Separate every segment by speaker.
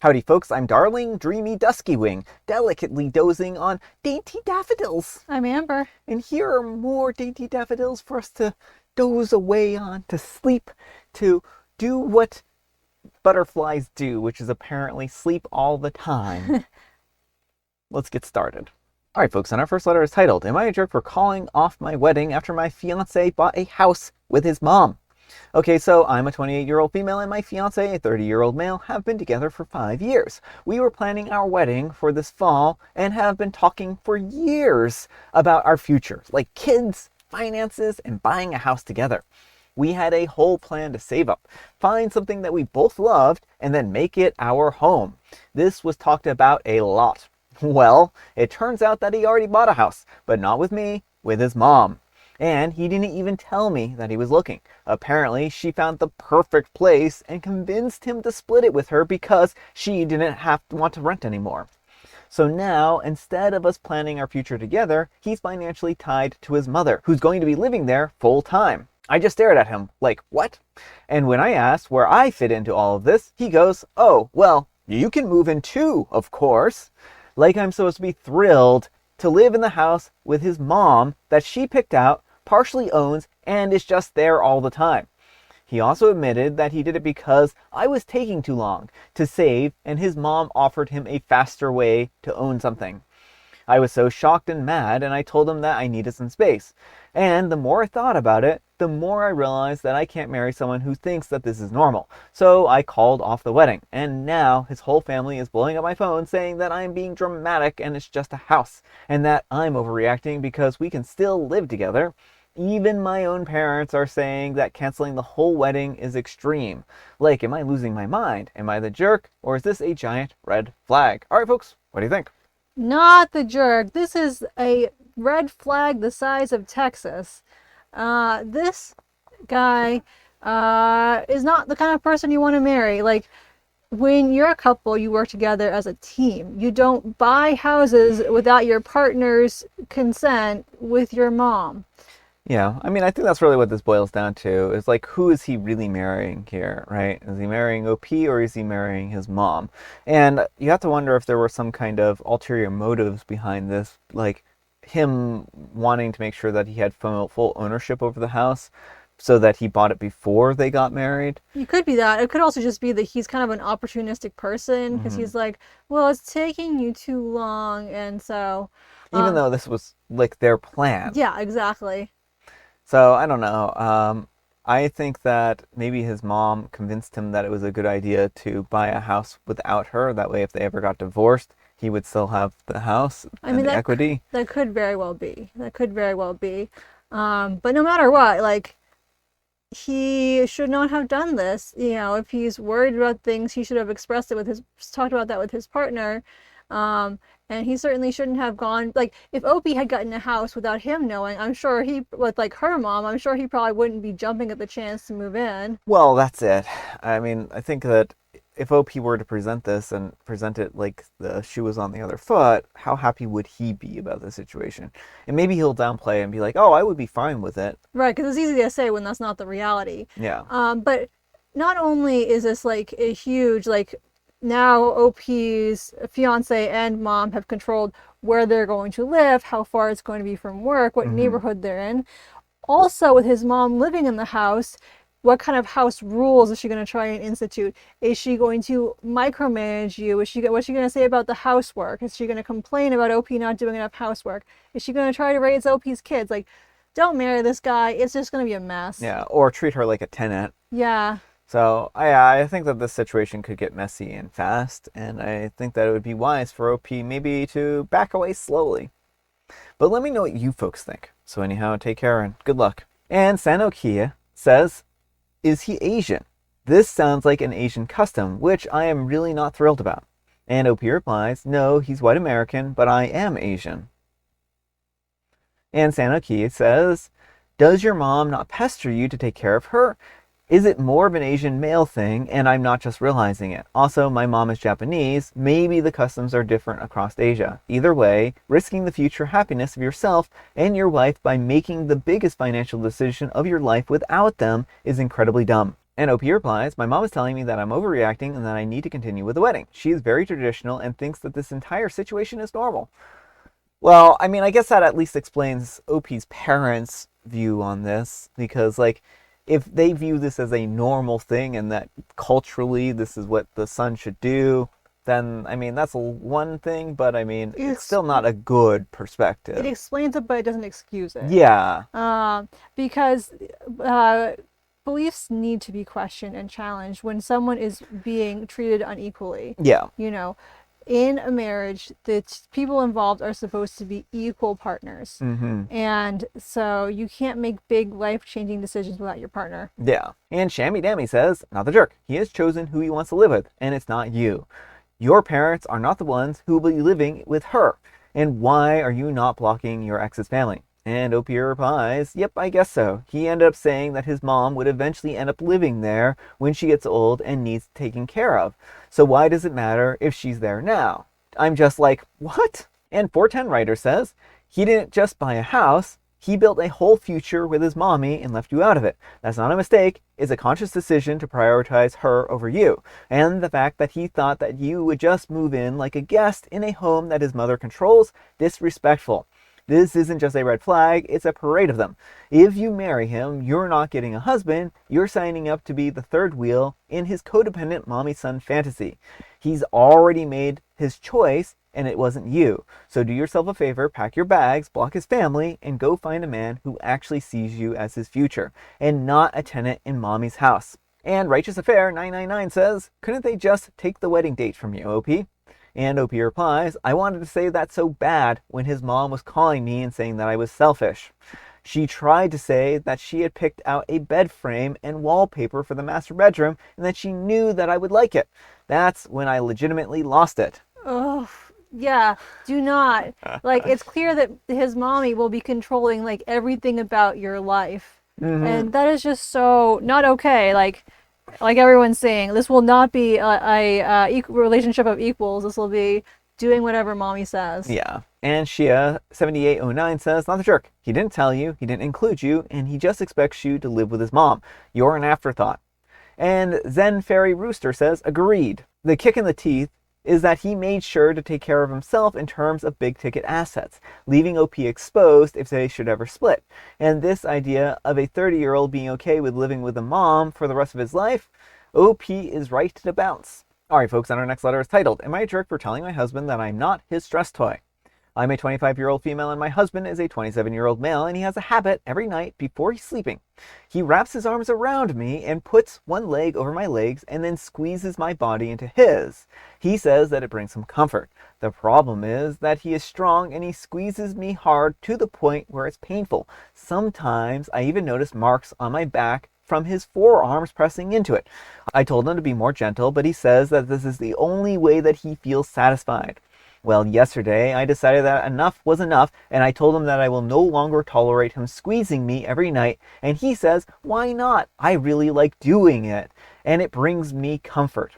Speaker 1: Howdy folks, I'm darling, dreamy Dusky Wing, delicately dozing on dainty daffodils.
Speaker 2: I'm Amber.
Speaker 1: And here are more dainty daffodils for us to doze away on, to sleep, to do what butterflies do, which is apparently sleep all the time. Let's get started. Alright folks, and our first letter is titled, Am I a Jerk for Calling Off My Wedding After My Fiance Bought a House with His Mom? Okay, so I'm a 28-year-old female and my fiance, a 30-year-old male, have been together for 5 years. We were planning our wedding for this fall and have been talking for years about our future, like kids, finances, and buying a house together. We had a whole plan to save up, find something that we both loved, and then make it our home. This was talked about a lot. Well, it turns out that he already bought a house, but not with me, with his mom. And he didn't even tell me that he was looking. Apparently, she found the perfect place and convinced him to split it with her because she didn't want to rent anymore. So now, instead of us planning our future together, he's financially tied to his mother, who's going to be living there full time. I just stared at him, like, what? And when I asked where I fit into all of this, he goes, oh, well, you can move in too, of course. Like I'm supposed to be thrilled to live in the house with his mom that she picked out, partially owns, and is just there all the time. He also admitted that he did it because I was taking too long to save and his mom offered him a faster way to own something. I was so shocked and mad, and I told him that I needed some space. And the more I thought about it, the more I realized that I can't marry someone who thinks that this is normal. So I called off the wedding, and now his whole family is blowing up my phone saying that I'm being dramatic and it's just a house, and that I'm overreacting because we can still live together. Even my own parents are saying that canceling the whole wedding is extreme. Like, am I losing my mind? Am I the jerk? Or is this a giant red flag? All right, folks, what do you think?
Speaker 2: Not the jerk. This is a red flag the size of Texas. This guy is not the kind of person you want to marry. Like, when you're a couple, you work together as a team. You don't buy houses without your partner's consent with your mom.
Speaker 1: Yeah, I mean, I think that's really what this boils down to. Is like, who is he really marrying here, right? Is he marrying OP or is he marrying his mom? And you have to wonder if there were some kind of ulterior motives behind this, like him wanting to make sure that he had full ownership over the house so that he bought it before they got married.
Speaker 2: It could be that. It could also just be that he's kind of an opportunistic person because he's like, well, it's taking you too long. And so...
Speaker 1: Even though this was like their plan.
Speaker 2: Yeah, exactly.
Speaker 1: So, I don't know. I think that maybe his mom convinced him that it was a good idea to buy a house without her. That way, if they ever got divorced, he would still have the house and the equity.
Speaker 2: That could very well be. That could very well be. But no matter what, like, he should not have done this. You know, if he's worried about things, he should have expressed it talked about that with his partner. And he certainly shouldn't have gone, like, if Opie had gotten a house without him knowing, I'm sure with like her mom, I'm sure he probably wouldn't be jumping at the chance to move in.
Speaker 1: Well, that's it. I mean, I think that if OP were to present this and present it like the shoe was on the other foot, how happy would he be about the situation? And maybe he'll downplay and be like, oh, I would be fine with it.
Speaker 2: Right, because it's easy to say when that's not the reality.
Speaker 1: Yeah.
Speaker 2: But not only is this like a huge, like, now OP's fiance and mom have controlled where they're going to live, how far it's going to be from work, what neighborhood they're in. Also, with his mom living in the house, what kind of house rules is she going to try and institute? Is she going to micromanage you? What's she going to say about the housework? Is she going to complain about OP not doing enough housework? Is she going to try to raise OP's kids? Like, don't marry this guy. It's just going to be a mess.
Speaker 1: Yeah, or treat her like a tenant.
Speaker 2: Yeah.
Speaker 1: So, I think that this situation could get messy and fast, and I think that it would be wise for OP maybe to back away slowly. But let me know what you folks think. So anyhow, take care and good luck. And Sanokia says, is he Asian? This sounds like an Asian custom, which I am really not thrilled about. And OP replies, no, he's white American, but I am Asian. And Sanokia says, does your mom not pester you to take care of her? Is it more of an Asian male thing and I'm not just realizing it? Also, my mom is Japanese. Maybe the customs are different across Asia. Either way, risking the future happiness of yourself and your wife by making the biggest financial decision of your life without them is incredibly dumb. And OP replies, my mom is telling me that I'm overreacting and that I need to continue with the wedding. She is very traditional and thinks that this entire situation is normal. Well, I mean, I guess that at least explains OP's parents' view on this, because, like, if they view this as a normal thing and that culturally this is what the son should do, then, I mean, that's one thing, but, I mean, it's still not a good perspective.
Speaker 2: It explains it, but it doesn't excuse it.
Speaker 1: Yeah.
Speaker 2: Because beliefs need to be questioned and challenged when someone is being treated unequally.
Speaker 1: Yeah.
Speaker 2: You know, in a marriage, the people involved are supposed to be equal partners. And so you can't make big life-changing decisions without your partner.
Speaker 1: Yeah. And Shammy Dammy says, not the jerk. He has chosen who he wants to live with, and it's not you. Your parents are not the ones who will be living with her. And why are you not blocking your ex's family? And OP replies, yep, I guess so. He ended up saying that his mom would eventually end up living there when she gets old and needs taken care of. So why does it matter if she's there now? I'm just like, what? And 410 Writer says, he didn't just buy a house, he built a whole future with his mommy and left you out of it. That's not a mistake. It's a conscious decision to prioritize her over you. And the fact that he thought that you would just move in like a guest in a home that his mother controls, disrespectful. This isn't just a red flag, it's a parade of them. If you marry him, you're not getting a husband, you're signing up to be the third wheel in his codependent mommy-son fantasy. He's already made his choice, and it wasn't you. So do yourself a favor, pack your bags, block his family, and go find a man who actually sees you as his future, and not a tenant in mommy's house. And Righteous Affair 999 says, couldn't they just take the wedding date from you, OP? And OP replies, I wanted to say that so bad when his mom was calling me and saying that I was selfish. She tried to say that she had picked out a bed frame and wallpaper for the master bedroom and that she knew that I would like it. That's when I legitimately lost it.
Speaker 2: Oh, yeah, do not. Like, it's clear that his mommy will be controlling, like, everything about your life. And that is just so not okay. Like everyone's saying, this will not be a equal relationship of equals. This will be doing whatever mommy says.
Speaker 1: Yeah. And Shia 7809 says, not the jerk. He didn't tell you, he didn't include you, and he just expects you to live with his mom. You're an afterthought. And Zen Fairy Rooster says, agreed. The kick in the teeth is that he made sure to take care of himself in terms of big ticket assets, leaving OP exposed if they should ever split. And this idea of a 30-year-old being okay with living with a mom for the rest of his life, OP is right to bounce. Alright folks, and our next letter is titled, Am I a jerk for telling my husband that I'm not his stress toy? I'm a 25-year-old female and my husband is a 27-year-old male, and he has a habit every night before he's sleeping. He wraps his arms around me and puts one leg over my legs and then squeezes my body into his. He says that it brings him comfort. The problem is that he is strong and he squeezes me hard to the point where it's painful. Sometimes I even notice marks on my back from his forearms pressing into it. I told him to be more gentle, but he says that this is the only way that he feels satisfied. Well, yesterday I decided that enough was enough, and I told him that I will no longer tolerate him squeezing me every night, and he says, why not? I really like doing it, and it brings me comfort.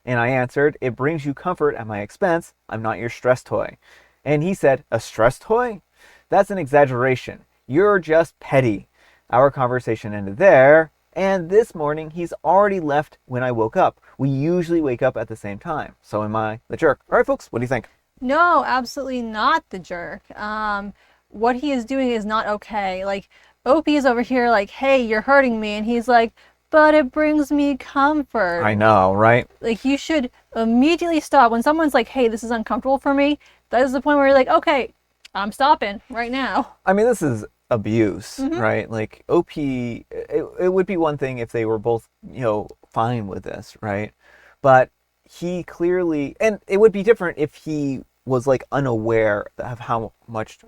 Speaker 1: And I answered, it brings you comfort at my expense. I'm not your stress toy. And he said, a stress toy? That's an exaggeration. You're just petty. Our conversation ended there, and this morning he's already left when I woke up. We usually wake up at the same time. So am I the jerk? All right, folks, what do you think?
Speaker 2: No, absolutely not the jerk. What he is doing is not okay. Like, OP is over here like, hey, you're hurting me. And he's like, but it brings me comfort.
Speaker 1: I know, right?
Speaker 2: Like, you should immediately stop. When someone's like, hey, this is uncomfortable for me, that is the point where you're like, okay, I'm stopping right now.
Speaker 1: I mean, this is abuse, right? Like, OP, it would be one thing if they were both, fine with this, right? But he clearly, and it would be different if he was like unaware of how much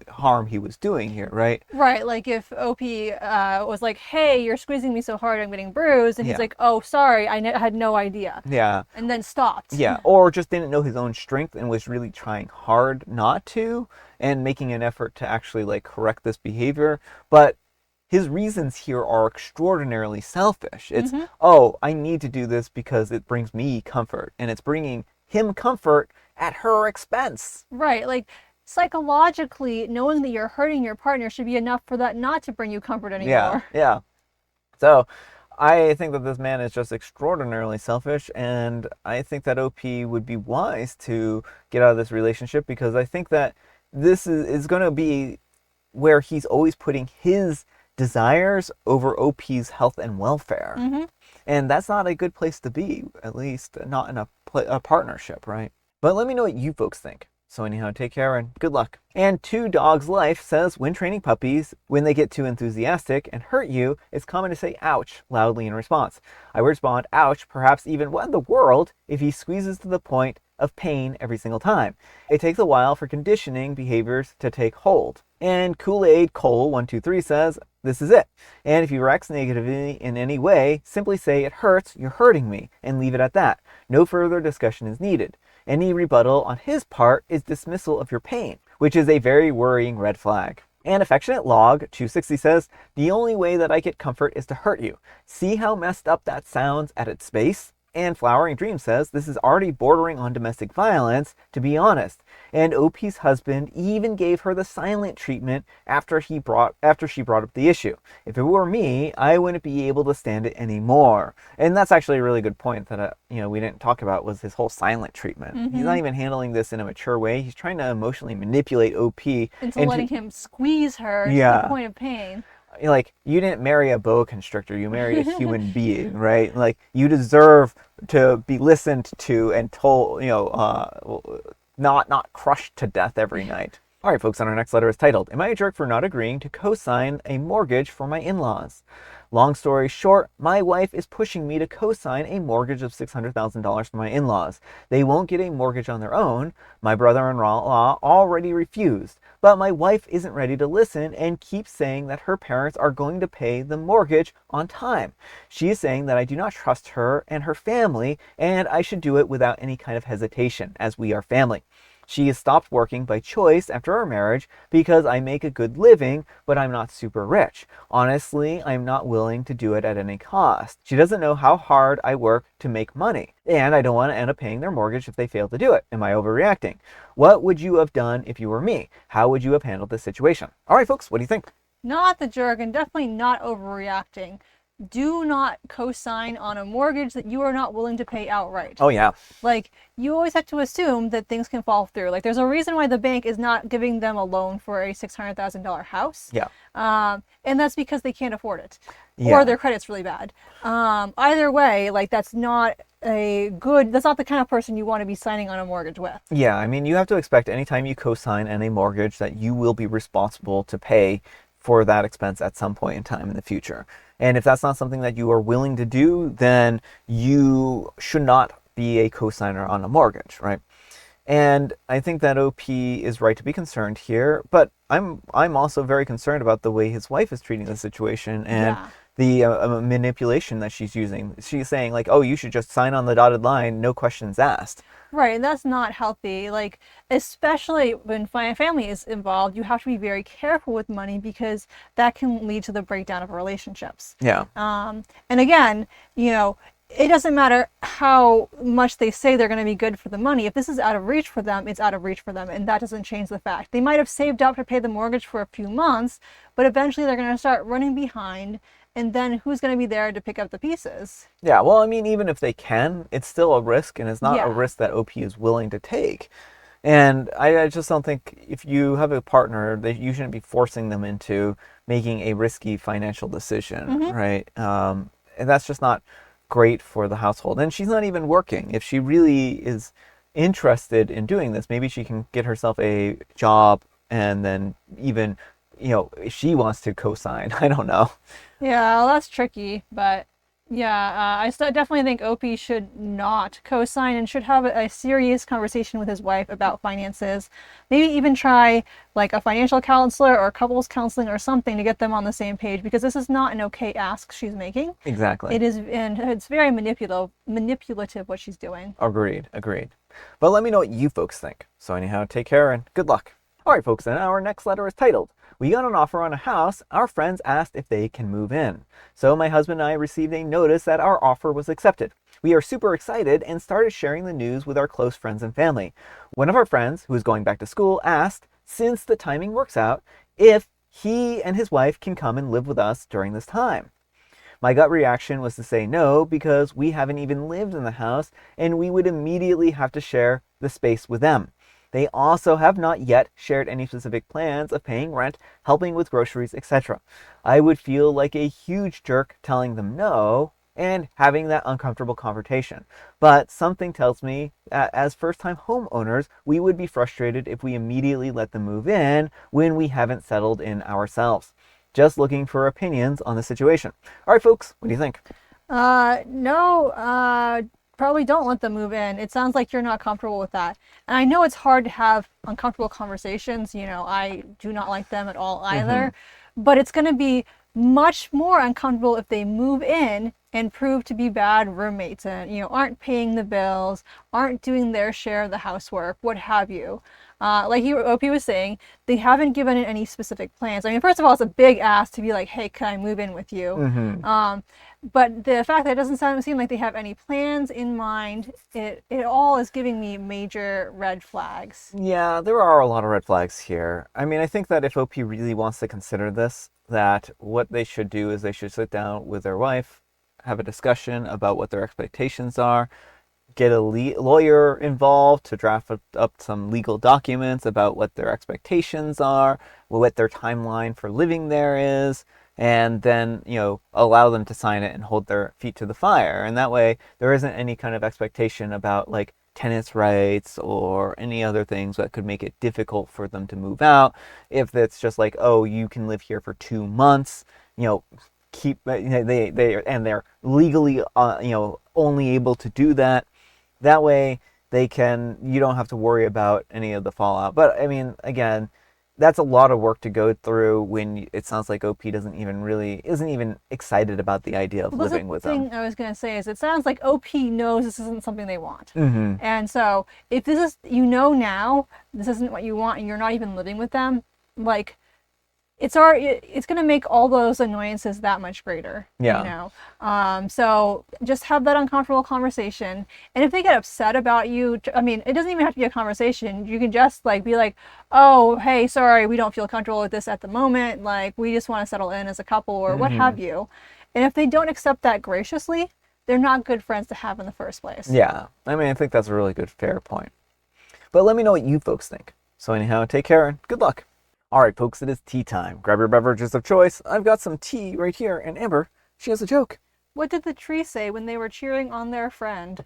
Speaker 1: harm he was doing here, right?
Speaker 2: Right, like if OP was like, hey, you're squeezing me so hard I'm getting bruised, and he's like, oh, sorry, I had no idea.
Speaker 1: Yeah.
Speaker 2: And then stopped.
Speaker 1: Yeah, or just didn't know his own strength and was really trying hard not to, and making an effort to actually like correct this behavior. But his reasons here are extraordinarily selfish. It's, oh, I need to do this because it brings me comfort, and it's bringing him comfort at her expense.
Speaker 2: Right, like psychologically, knowing that you're hurting your partner should be enough for that not to bring you comfort anymore.
Speaker 1: Yeah. So, I think that this man is just extraordinarily selfish, and I think that OP would be wise to get out of this relationship, because I think that this is going to be where he's always putting his desires over OP's health and welfare.
Speaker 2: Mm-hmm.
Speaker 1: And that's not a good place to be, at least not in a partnership, right? But let me know what you folks think. So anyhow, take care and good luck. And Two Dogs Life says, when training puppies, when they get too enthusiastic and hurt you, it's common to say ouch loudly in response. I would respond, ouch, perhaps even what in the world, if he squeezes to the point of pain every single time. It takes a while for conditioning behaviors to take hold. And Kool-Aid Cole 123 says, this is it. And if he reacts negatively in any way, simply say, it hurts, you're hurting me, and leave it at that. No further discussion is needed. Any rebuttal on his part is dismissal of your pain, which is a very worrying red flag. And Affectionate Log 260 says, the only way that I get comfort is to hurt you. See how messed up that sounds at its base? And Flowering Dream says, this is already bordering on domestic violence, to be honest. And OP's husband even gave her the silent treatment after she brought up the issue. If it were me, I wouldn't be able to stand it anymore. And that's actually a really good point that we didn't talk about, was his whole silent treatment.
Speaker 2: Mm-hmm.
Speaker 1: He's not even handling this in a mature way. He's trying to emotionally manipulate OP
Speaker 2: into letting him squeeze her to the point of pain.
Speaker 1: Like, you didn't marry a boa constrictor, you married a human being, right? Like, you deserve to be listened to and told, not crushed to death every night. All right, folks, and our next letter is titled, Am I a Jerk for Not Agreeing to Co-Sign a Mortgage for My In-Laws? Long story short, my wife is pushing me to co-sign a mortgage of $600,000 for my in-laws. They won't get a mortgage on their own. My brother-in-law already refused, but my wife isn't ready to listen and keeps saying that her parents are going to pay the mortgage on time. She is saying that I do not trust her and her family, and I should do it without any kind of hesitation, as we are family. She has stopped working by choice after our marriage because I make a good living, but I'm not super rich. Honestly, I'm not willing to do it at any cost. She doesn't know how hard I work to make money, and I don't want to end up paying their mortgage if they fail to do it. Am I overreacting? What would you have done if you were me? How would you have handled this situation? All right, folks, what do you think?
Speaker 2: Not the jerk, and definitely not overreacting. Do not co-sign on a mortgage that you are not willing to pay outright.
Speaker 1: Oh, yeah.
Speaker 2: Like, you always have to assume that things can fall through. Like, there's a reason why the bank is not giving them a loan for a $600,000 house.
Speaker 1: Yeah.
Speaker 2: And that's because they can't afford it.
Speaker 1: Yeah.
Speaker 2: Or their credit's really bad. Either way, like, that's not the kind of person you want to be signing on a mortgage with.
Speaker 1: Yeah, I mean, you have to expect anytime you co-sign on a mortgage that you will be responsible to pay for that expense at some point in time in the future. And if that's not something that you are willing to do, then you should not be a co-signer on a mortgage, right? And I think that OP is right to be concerned here, but I'm also very concerned about the way his wife is treating the situation and the manipulation that she's using. She's saying, like, oh, you should just sign on the dotted line, no questions asked.
Speaker 2: Right, and that's not healthy. Like, especially when family is involved, you have to be very careful with money because that can lead to the breakdown of relationships.
Speaker 1: Yeah.
Speaker 2: And again, it doesn't matter how much they say they're going to be good for the money. If this is out of reach for them, it's out of reach for them, and that doesn't change the fact. They might have saved up to pay the mortgage for a few months, but eventually they're going to start running behind, and then who's going to be there to pick up the pieces?
Speaker 1: Yeah, well, I mean, even if they can, it's still a risk, and it's not
Speaker 2: Yeah.
Speaker 1: a risk that OP is willing to take. And I just don't think if you have a partner, that you shouldn't be forcing them into making a risky financial decision, right? And that's just not great for the household. And she's not even working. If she really is interested in doing this, maybe she can get herself a job and then even, if she wants to co-sign, I don't know.
Speaker 2: Yeah, well, that's tricky, but yeah, I definitely think OP should not co-sign and should have a serious conversation with his wife about finances. Maybe even try like a financial counselor or couples counseling or something to get them on the same page, because this is not an okay ask she's making.
Speaker 1: Exactly.
Speaker 2: It is, and it's very manipulative what she's doing.
Speaker 1: Agreed. But let me know what you folks think. So anyhow, take care and good luck. All right, folks, and our next letter is titled, We got an offer on a house. Our friends asked if they can move in. So my husband and I received a notice that our offer was accepted. We are super excited and started sharing the news with our close friends and family. One of our friends, who is going back to school, asked, since the timing works out, if he and his wife can come and live with us during this time. My gut reaction was to say no because we haven't even lived in the house and we would immediately have to share the space with them. They also have not yet shared any specific plans of paying rent, helping with groceries, etc. I would feel like a huge jerk telling them no and having that uncomfortable confrontation. But something tells me that as first-time homeowners, we would be frustrated if we immediately let them move in when we haven't settled in ourselves. Just looking for opinions on the situation. All right, folks, what do you think?
Speaker 2: No, probably don't let them move in. It sounds like you're not comfortable with that. And I know it's hard to have uncomfortable conversations. You know, I do not like them at all either. But it's going to be much more uncomfortable if they move in and prove to be bad roommates and, you know, aren't paying the bills, aren't doing their share of the housework, what have you. Like OP was saying, they haven't given it any specific plans. I mean, first of all, it's a big ask to be like, hey, can I move in with you? But the fact that it doesn't seem like they have any plans in mind, it all is giving me major red flags.
Speaker 1: Yeah, there are a lot of red flags here. I mean, I think that if OP really wants to consider this, that what they should do is they should sit down with their wife, have a discussion about what their expectations are, get a lawyer involved to draft up some legal documents about what their expectations are, what their timeline for living there is, and then, you know, allow them to sign it and hold their feet to the fire. And that way there isn't any kind of expectation about like tenants' rights or any other things that could make it difficult for them to move out. If it's just like, oh, you can live here for 2 months, you know, keep, you know, they're legally, you know, only able to do that. That way you don't have to worry about any of the fallout. But I mean, again, that's a lot of work to go through when it sounds like OP isn't even excited about the idea of living with them.
Speaker 2: The thing I was going to say is it sounds like OP knows this isn't something they want.
Speaker 1: Mm-hmm.
Speaker 2: And so if this is, you know, now this isn't what you want and you're not even living with them, like it's going to make all those annoyances that much greater.
Speaker 1: Yeah.
Speaker 2: You know? So just have that uncomfortable conversation. And if they get upset about you, I mean, it doesn't even have to be a conversation. You can just like be like, oh, hey, sorry, we don't feel comfortable with this at the moment. Like, we just want to settle in as a couple or what have you. And if they don't accept that graciously, they're not good friends to have in the first place.
Speaker 1: Yeah. I mean, I think that's a really good, fair point. But let me know what you folks think. So anyhow, take care and good luck. All right, folks, it is tea time. Grab your beverages of choice. I've got some tea right here, and Amber, she has a joke.
Speaker 2: What did the tree say when they were cheering on their friend?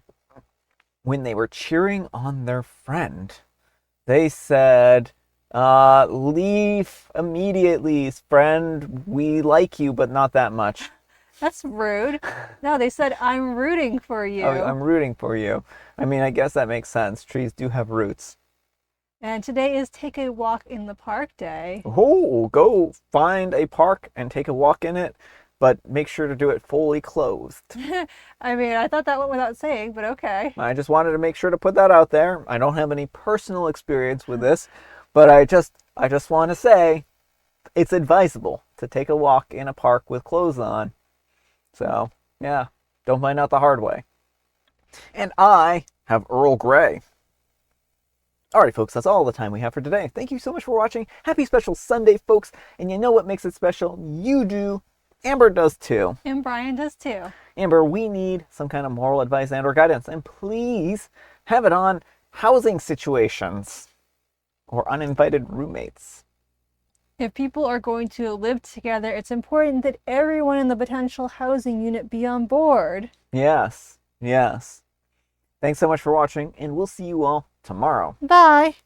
Speaker 1: When they were cheering on their friend, they said, leave immediately, friend. We like you, but not that much.
Speaker 2: That's rude. No, they said, I'm rooting for you.
Speaker 1: Oh, I'm rooting for you. I mean, I guess that makes sense. Trees do have roots.
Speaker 2: And today is Take a Walk in the Park Day.
Speaker 1: Oh, go find a park and take a walk in it, but make sure to do it fully clothed.
Speaker 2: I mean, I thought that went without saying, but okay.
Speaker 1: I just wanted to make sure to put that out there. I don't have any personal experience with this, but I just want to say it's advisable to take a walk in a park with clothes on. So, yeah, don't find out the hard way. And I have Earl Grey. Alright, folks, that's all the time we have for today. Thank you so much for watching. Happy special Sunday, folks. And you know what makes it special? You do. Amber does too.
Speaker 2: And Brian does too.
Speaker 1: Amber, we need some kind of moral advice and or guidance. And please have it on housing situations or uninvited roommates.
Speaker 2: If people are going to live together, it's important that everyone in the potential housing unit be on board.
Speaker 1: Yes, yes. Thanks so much for watching, and we'll see you all tomorrow.
Speaker 2: Bye.